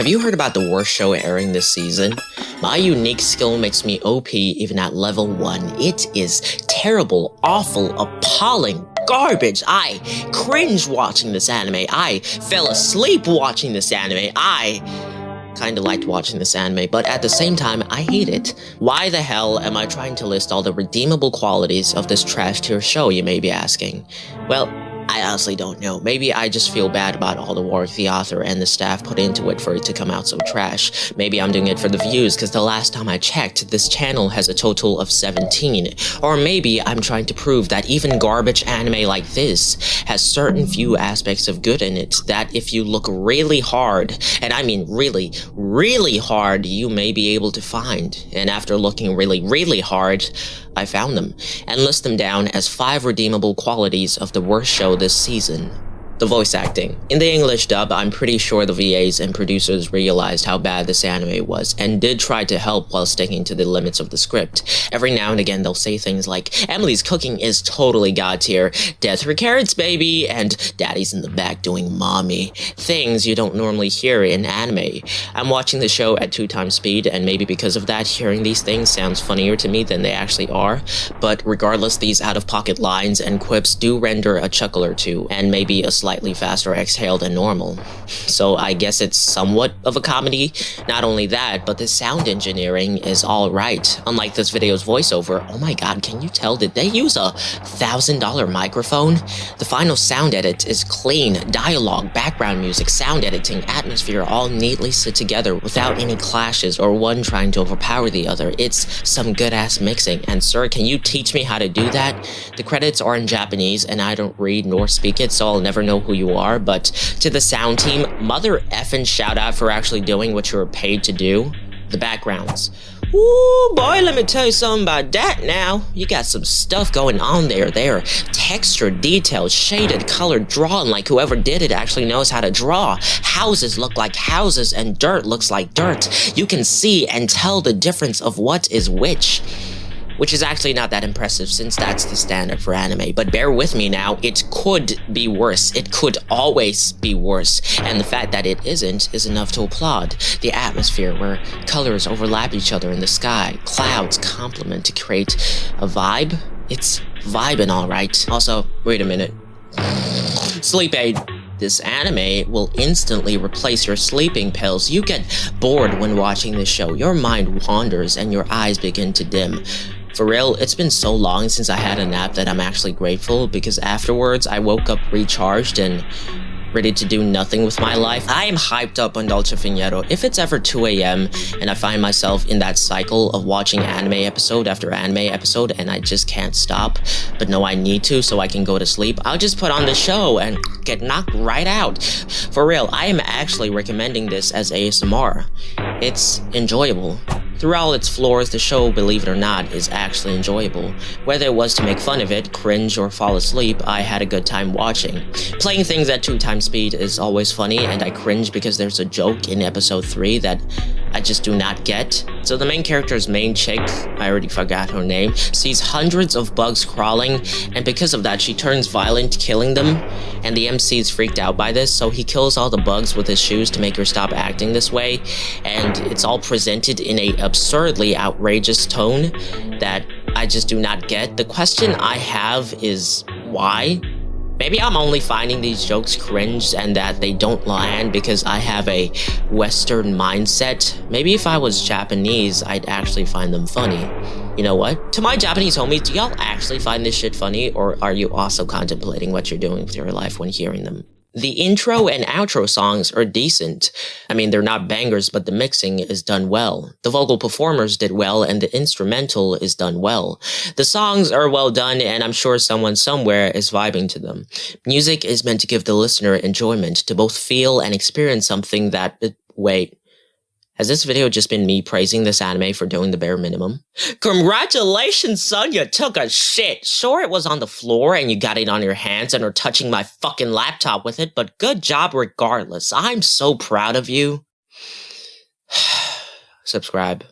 you heard about the worst show airing this season? My unique skill makes me OP even at level 1. It is terrible, awful, appalling, garbage. I cringe watching this anime. I fell asleep watching this anime. I kinda liked watching this anime, but at the same time, I hate it. Why the hell am I trying to list all the redeemable qualities of this trash tier show, you may be asking? Well, I honestly don't know. Maybe I just feel bad about all the work the author and the staff put into it for it to come out so trash. Maybe I'm doing it for the views because the last time I checked, this channel has a total of 17. Or maybe I'm trying to prove that even garbage anime like this has certain few aspects of good in it that if you look really hard, and I mean really, really hard, you may be able to find. And after looking really, really hard, I found them, and list them down as 5 redeemable qualities of the worst show this season. The voice acting. In the English dub, I'm pretty sure the VAs and producers realized how bad this anime was and did try to help while sticking to the limits of the script. Every now and again, they'll say things like, Emily's cooking is totally god tier, death for carrots, baby, and daddy's in the back doing mommy. Things you don't normally hear in anime. I'm watching the show at 2 times speed, and maybe because of that, hearing these things sounds funnier to me than they actually are, but regardless, these out-of-pocket lines and quips do render a chuckle or two, and maybe a slightly faster exhale than normal. So I guess it's somewhat of a comedy. Not only that, but the sound engineering is alright. Unlike this video's voiceover, oh my god, can you tell, did they use a $1,000 microphone? The final sound edit is clean, dialogue, background music, sound editing, atmosphere all neatly sit together without any clashes or one trying to overpower the other. It's some good ass mixing, and sir, can you teach me how to do that? The credits are in Japanese and I don't read nor speak it, so I'll never know who you are, but to the sound team, mother effing shout out for actually doing what you were paid to do. The backgrounds. Ooh, boy, let me tell you something about that now. You got some stuff going on there. They're textured, detailed, shaded, colored, drawn like whoever did it actually knows how to draw. Houses look like houses and dirt looks like dirt. You can see and tell the difference of what is which. Which is actually not that impressive since that's the standard for anime, but bear with me now, it could be worse. It could always be worse, and the fact that it isn't is enough to applaud. The atmosphere where colors overlap each other in the sky, clouds complement to create a vibe. It's vibing alright. Also, wait a minute. Sleep aid. This anime will instantly replace your sleeping pills. You get bored when watching this show. Your mind wanders and your eyes begin to dim. For real, it's been so long since I had a nap that I'm actually grateful because afterwards I woke up recharged and ready to do nothing with my life. I am hyped up on Dolce Finero. If it's ever 2 a.m. and I find myself in that cycle of watching anime episode after anime episode and I just can't stop, but no, I need to so I can go to sleep, I'll just put on the show and get knocked right out. For real, I am actually recommending this as ASMR. It's enjoyable. Through all its flaws, the show, believe it or not, is actually enjoyable. Whether it was to make fun of it, cringe, or fall asleep, I had a good time watching. Playing things at 2 times speed is always funny, and I cringe because there's a joke in episode 3 that I just do not get. So the main character's main chick, I already forgot her name, sees hundreds of bugs crawling, and because of that she turns violent, killing them, and the MC is freaked out by this, so he kills all the bugs with his shoes to make her stop acting this way, and it's all presented in a absurdly outrageous tone that I just do not get. The question I have is, why? Maybe I'm only finding these jokes cringe and that they don't land because I have a Western mindset. Maybe if I was Japanese, I'd actually find them funny. You know what? To my Japanese homies, do y'all actually find this shit funny, or are you also contemplating what you're doing with your life when hearing them? The intro and outro songs are decent. I mean, they're not bangers, but the mixing is done well. The vocal performers did well, and the instrumental is done well. The songs are well done, and I'm sure someone somewhere is vibing to them. Music is meant to give the listener enjoyment, to both feel and experience something that... Wait. Has this video just been me praising this anime for doing the bare minimum? Congratulations, son, you took a shit. Sure, it was on the floor and you got it on your hands and are touching my fucking laptop with it, but good job regardless. I'm so proud of you. Subscribe.